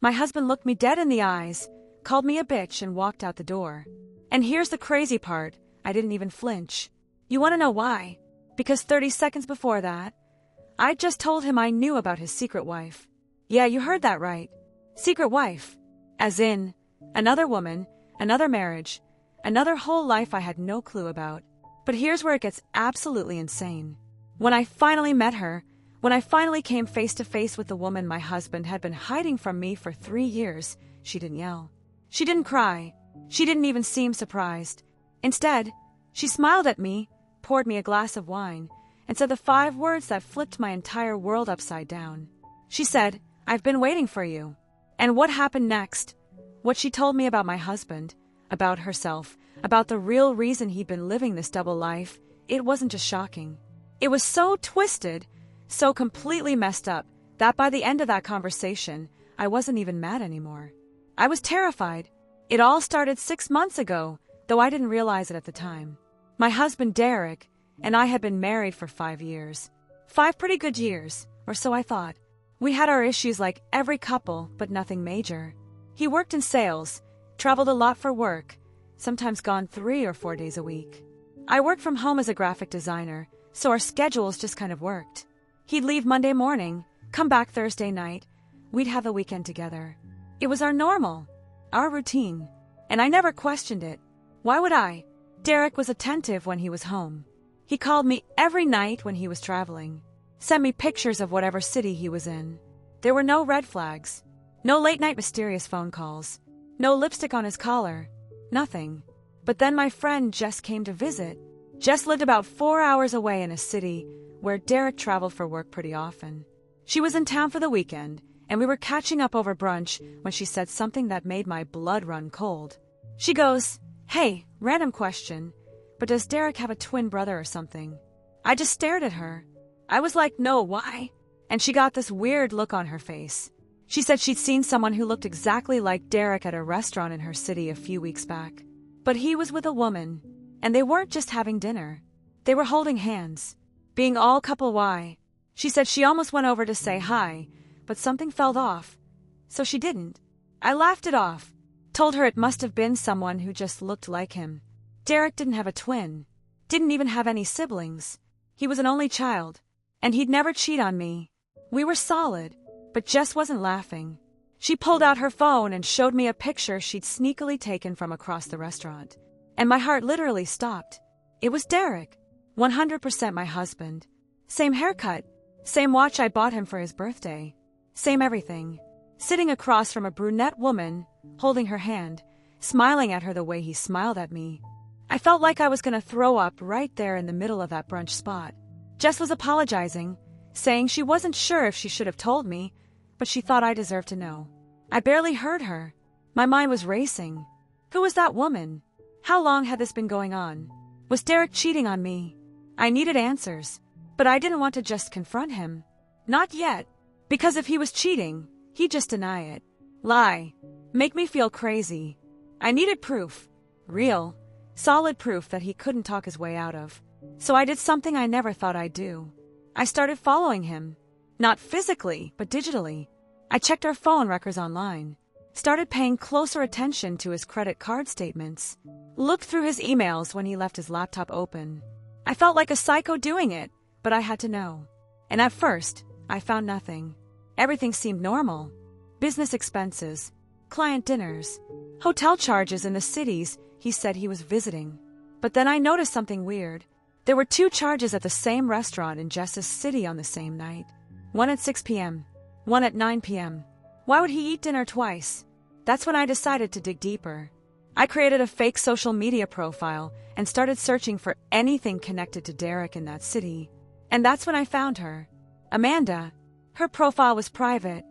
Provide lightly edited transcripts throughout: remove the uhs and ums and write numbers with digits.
My husband looked me dead in the eyes, called me a bitch, and walked out the door. And here's the crazy part, I didn't even flinch. You want to know why? Because 30 seconds before that, I just told him I knew about his secret wife. Yeah, you heard that right. Secret wife. As in, another woman, another marriage, another whole life I had no clue about. But here's where it gets absolutely insane. When I finally met her, when I finally came face to face with the woman my husband had been hiding from me for 3 years, she didn't yell. She didn't cry. She didn't even seem surprised. Instead, she smiled at me, poured me a glass of wine, and said the 5 words that flipped my entire world upside down. She said, "I've been waiting for you." And what happened next? What she told me about my husband, about herself, about the real reason he'd been living this double life, it wasn't just shocking. It was so twisted, so completely messed up, that by the end of that conversation, I wasn't even mad anymore. I was terrified. It all started 6 months ago, though I didn't realize it at the time. My husband, Derek, and I had been married for 5 years. 5 pretty good years, or so I thought. We had our issues like every couple, but nothing major. He worked in sales, traveled a lot for work, sometimes gone 3 or 4 days a week. I worked from home as a graphic designer, so our schedules just kind of worked. He'd leave Monday morning, come back Thursday night. We'd have the weekend together. It was our normal, our routine, and I never questioned it. Why would I? Derek was attentive when he was home. He called me every night when he was traveling, sent me pictures of whatever city he was in. There were no red flags, no late-night mysterious phone calls, no lipstick on his collar, nothing. But then my friend Jess came to visit. Jess lived about 4 hours away in a city where Derek traveled for work pretty often. She was in town for the weekend, and we were catching up over brunch when she said something that made my blood run cold. She goes, "Hey, random question, but does Derek have a twin brother or something?" I just stared at her. I was like, "No, why?" And she got this weird look on her face. She said she'd seen someone who looked exactly like Derek at a restaurant in her city a few weeks back. But he was with a woman, and they weren't just having dinner. They were holding hands, being all couple Y. She said she almost went over to say hi, but something felt off, so she didn't. I laughed it off, told her it must have been someone who just looked like him. Derek didn't have a twin, didn't even have any siblings. He was an only child, and he'd never cheat on me. We were solid, but Jess wasn't laughing. She pulled out her phone and showed me a picture she'd sneakily taken from across the restaurant. And my heart literally stopped. It was Derek, 100% my husband. Same haircut, same watch I bought him for his birthday. Same everything. Sitting across from a brunette woman, holding her hand, smiling at her the way he smiled at me. I felt like I was going to throw up right there in the middle of that brunch spot. Jess was apologizing, saying she wasn't sure if she should have told me, but she thought I deserved to know. I barely heard her. My mind was racing. Who was that woman? How long had this been going on? Was Derek cheating on me? I needed answers, but I didn't want to just confront him. Not yet. Because if he was cheating, he'd just deny it. Lie. Make me feel crazy. I needed proof. Real, solid proof that he couldn't talk his way out of. So I did something I never thought I'd do. I started following him. Not physically, but digitally. I checked our phone records online. Started paying closer attention to his credit card statements. Looked through his emails when he left his laptop open. I felt like a psycho doing it, but I had to know. And at first, I found nothing. Everything seemed normal. Business expenses, client dinners, hotel charges in the cities he said he was visiting. But then I noticed something weird. There were 2 charges at the same restaurant in Jess's city on the same night. One at 6 p.m., one at 9 p.m. Why would he eat dinner twice? That's when I decided to dig deeper. I created a fake social media profile and started searching for anything connected to Derek in that city. And that's when I found her. Amanda. Her profile was private,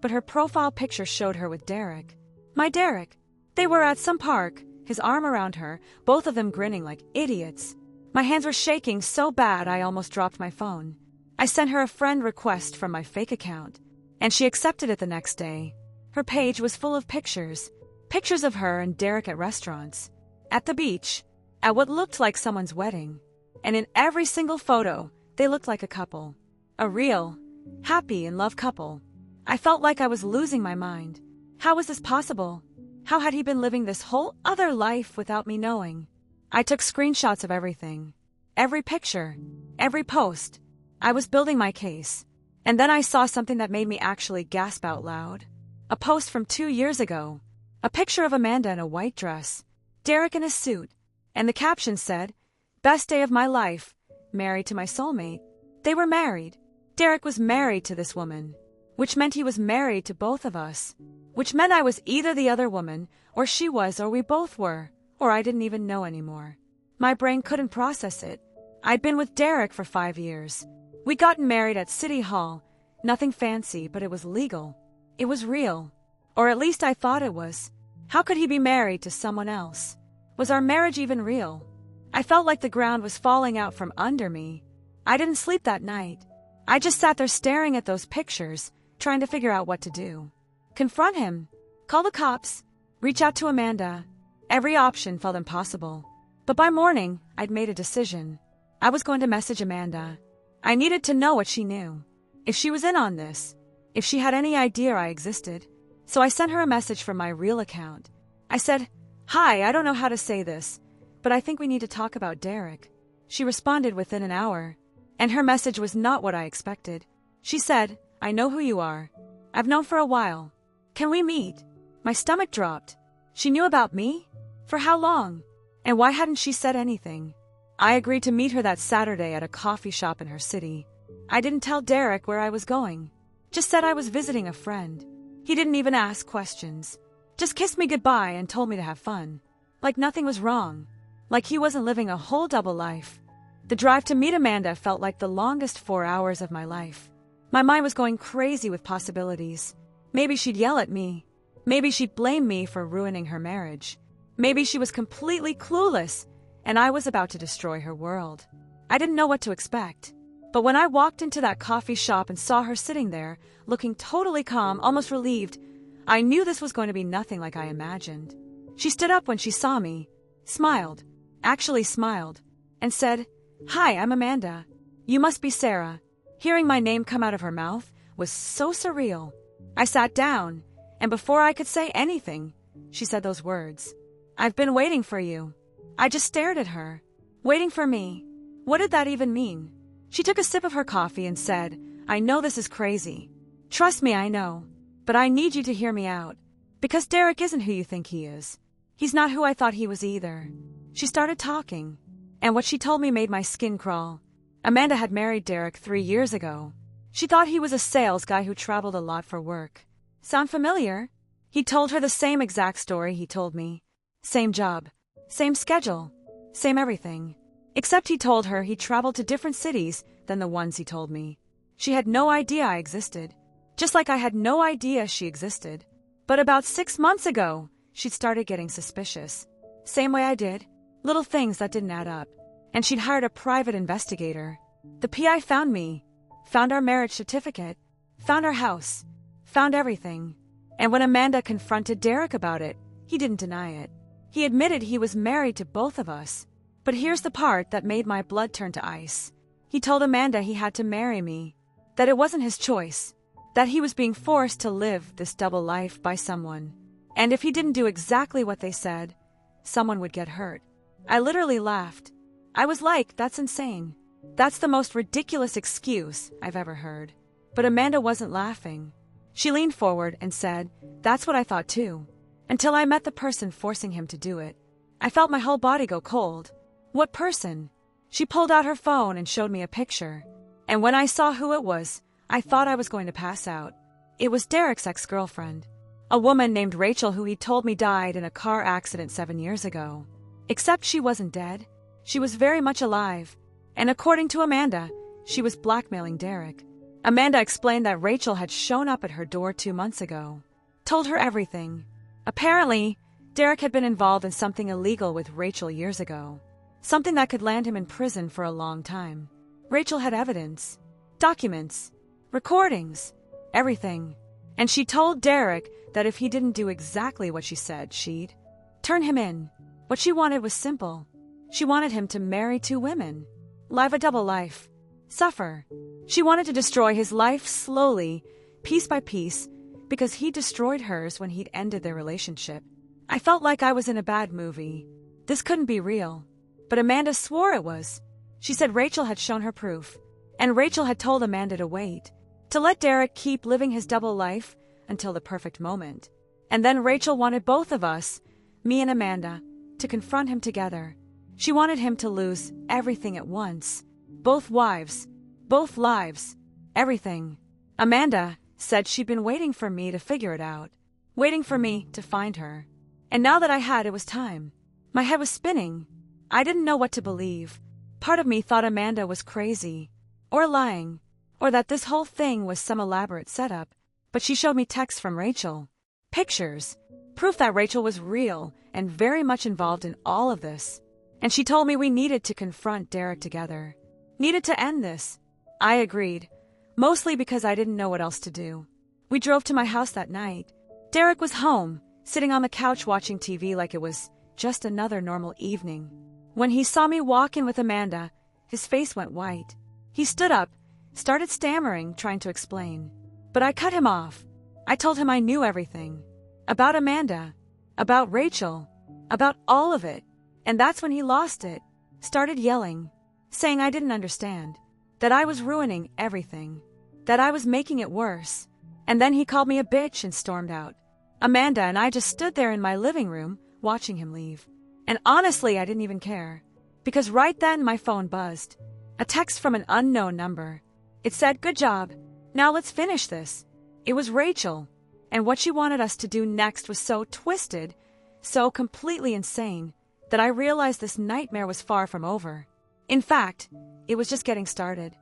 but her profile picture showed her with Derek. My Derek. They were at some park, his arm around her, both of them grinning like idiots. My hands were shaking so bad I almost dropped my phone. I sent her a friend request from my fake account, and she accepted it the next day. Her page was full of pictures. Pictures of her and Derek at restaurants, at the beach, at what looked like someone's wedding. And in every single photo, they looked like a couple. A real, happy, in love couple. I felt like I was losing my mind. How was this possible? How had he been living this whole other life without me knowing? I took screenshots of everything. Every picture. Every post. I was building my case. And then I saw something that made me actually gasp out loud. A post from 2 years ago. A picture of Amanda in a white dress. Derek in a suit. And the caption said, "Best day of my life. Married to my soulmate." They were married. Derek was married to this woman. Which meant he was married to both of us. Which meant I was either the other woman, or she was, or we both were, or I didn't even know anymore. My brain couldn't process it. I'd been with Derek for 5 years. We'd gotten married at City Hall. Nothing fancy, but it was legal. It was real. Or at least I thought it was. How could he be married to someone else? Was our marriage even real? I felt like the ground was falling out from under me. I didn't sleep that night. I just sat there staring at those pictures, trying to figure out what to do. Confront him. Call the cops. Reach out to Amanda. Every option felt impossible. But by morning, I'd made a decision. I was going to message Amanda. I needed to know what she knew. If she was in on this. If she had any idea I existed. So I sent her a message from my real account. I said, "Hi, I don't know how to say this, but I think we need to talk about Derek." She responded within an hour. And her message was not what I expected. She said, "I know who you are. I've known for a while. Can we meet?" My stomach dropped. She knew about me? For how long? And why hadn't she said anything? I agreed to meet her that Saturday at a coffee shop in her city. I didn't tell Derek where I was going. Just said I was visiting a friend. He didn't even ask questions. Just kissed me goodbye and told me to have fun. Like nothing was wrong. Like he wasn't living a whole double life. The drive to meet Amanda felt like the longest 4 hours of my life. My mind was going crazy with possibilities. Maybe she'd yell at me. Maybe she'd blame me for ruining her marriage. Maybe she was completely clueless, and I was about to destroy her world. I didn't know what to expect. But when I walked into that coffee shop and saw her sitting there, looking totally calm, almost relieved, I knew this was going to be nothing like I imagined. She stood up when she saw me, smiled, actually smiled, and said, "Hi, I'm Amanda. You must be Sarah." Hearing my name come out of her mouth was so surreal. I sat down, and before I could say anything, she said those words. "I've been waiting for you." I just stared at her. Waiting for me. What did that even mean? She took a sip of her coffee and said, "I know this is crazy. Trust me, I know. But I need you to hear me out. Because Derek isn't who you think he is. He's not who I thought he was either." She started talking, and what she told me made my skin crawl. Amanda had married Derek 3 years ago. She thought he was a sales guy who traveled a lot for work. Sound familiar? He told her the same exact story he told me. Same job. Same schedule. Same everything. Except he told her he traveled to different cities than the ones he told me. She had no idea I existed. Just like I had no idea she existed. But about 6 months ago, she'd started getting suspicious. Same way I did. Little things that didn't add up. And she'd hired a private investigator. The PI found me. Found our marriage certificate. Found our house. Found everything. And when Amanda confronted Derek about it, he didn't deny it. He admitted he was married to both of us. But here's the part that made my blood turn to ice. He told Amanda he had to marry me. That it wasn't his choice. That he was being forced to live this double life by someone. And if he didn't do exactly what they said, someone would get hurt. I literally laughed. I was like, that's insane. That's the most ridiculous excuse I've ever heard. But Amanda wasn't laughing. She leaned forward and said, "That's what I thought too. Until I met the person forcing him to do it. I felt my whole body go cold." "What person?" She pulled out her phone and showed me a picture. And when I saw who it was, I thought I was going to pass out. It was Derek's ex-girlfriend. A woman named Rachel who he told me died in a car accident 7 years ago. Except she wasn't dead. She was very much alive. And according to Amanda, she was blackmailing Derek. Amanda explained that Rachel had shown up at her door 2 months ago. Told her everything. Apparently, Derek had been involved in something illegal with Rachel years ago. Something that could land him in prison for a long time. Rachel had evidence. Documents. Recordings. Everything. And she told Derek that if he didn't do exactly what she said, she'd turn him in. What she wanted was simple. She wanted him to marry 2 women. Live a double life. Suffer. She wanted to destroy his life slowly, piece by piece, because he destroyed hers when he'd ended their relationship. I felt like I was in a bad movie. This couldn't be real. But Amanda swore it was. She said Rachel had shown her proof, and Rachel had told Amanda to wait, to let Derek keep living his double life until the perfect moment. And then Rachel wanted both of us, me and Amanda, to confront him together. She wanted him to lose everything at once. Both wives, both lives, everything. Amanda said she'd been waiting for me to figure it out, waiting for me to find her. And now that I had, it was time. My head was spinning. I didn't know what to believe. Part of me thought Amanda was crazy, or lying, or that this whole thing was some elaborate setup. But she showed me texts from Rachel, pictures, proof that Rachel was real and very much involved in all of this. And she told me we needed to confront Derek together, needed to end this. I agreed, mostly because I didn't know what else to do. We drove to my house that night. Derek was home, sitting on the couch watching TV like it was just another normal evening. When he saw me walk in with Amanda, his face went white. He stood up, started stammering, trying to explain. But I cut him off. I told him I knew everything. About Amanda, about Rachel, about all of it. And that's when he lost it, started yelling, saying I didn't understand, that I was ruining everything, that I was making it worse. And then he called me a bitch and stormed out. Amanda and I just stood there in my living room, watching him leave. And honestly, I didn't even care. Because right then my phone buzzed. A text from an unknown number. It said, "Good job. Now let's finish this." It was Rachel. And what she wanted us to do next was so twisted, so completely insane, that I realized this nightmare was far from over. In fact, it was just getting started.